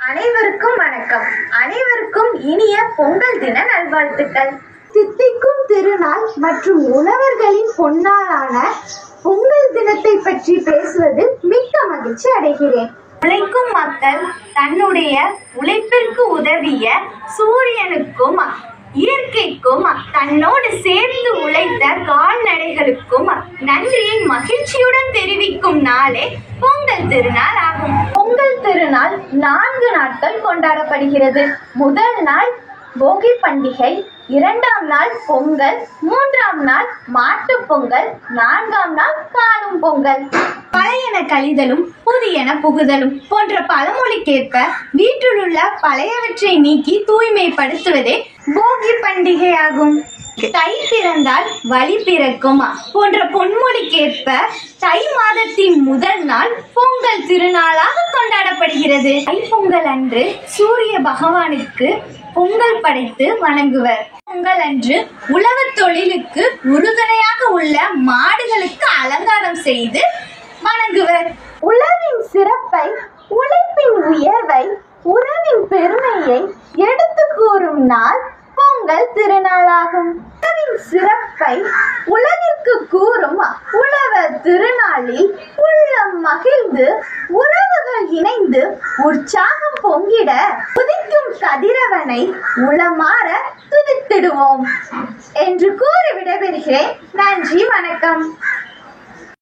அனைவருக்கும் வணக்கம். அனைவருக்கும் இனிய பொங்கல் தின நல்வாழ்த்துக்கள். தித்திக்கும் திருநாள் மற்றும் உழவர்களின் பொன்னாளான பொங்கல் தினத்தை பற்றி பேசுவது மிக்க மகிழ்ச்சி அடைகிறேன். உழைக்கும் மக்கள் தன்னுடைய உழைப்பிற்கு உதவிய சூரியனுக்கும் இயற்கைக்கும் தன்னோடு சேர்ந்து உழைத்த கால்நடைகளுக்கும் நன்றியை மகிழ்ச்சியுடன் தெரிவிக்கும் நாளே பொங்கல் திருநாள் ஆகும். பொங்கல் திருநாள் 4 நாட்கள் கொண்டாடப்படுகிறது. முதல் நாள் போகி பண்டிகை, 2ஆம் நாள் பொங்கல், 3ஆம் நாள் மாட்டு பொங்கல், 4ஆம் நாள் காணும் பொங்கல். பழையன கழிதலும் புதியன புகுதலும் போன்ற பழமொழிக்கேற்ப வீட்டிலுள்ள பழையவற்றை நீக்கி தூய்மைப்படுத்துவதே போகி பண்டிகையாகும். தை பிறந்தால் வழி பிறக்கும் போன்ற பொன்மொழிக்கேற்ப தை மாதத்தின் முதல் நாள் பொங்கல் திருநாளாக கொண்டாடப்படுகிறது. தைப்பொங்கல் அன்று சூரிய பகவானுக்கு பொங்கல் படைத்து வணங்குவர். பொங்கல் அன்று உழவு தொழிலுக்கு உறுதுணையாக உள்ள மாடுகளுக்கு அலங்காரம் செய்து வணங்குவர். உழவின் சிறப்பை, உழைப்பின் உயர்வை, உறவின் பெருமையை எடுத்து கூறும் நாள் பொங்கல் திருநாளாகும். உழவின் சிறப்பை உலகிற்கு கூறும் உழவர் திருநாளில் உள்ளம் மகிழ்ந்து உறவுகள் இணைந்து உற்சாகம் பொங்கிட உதிக்கும் கதிரவனை உளமாற துதித்திடுவோம் என்று கூறி விடைபெறுகிறேன். நன்றி, வணக்கம்.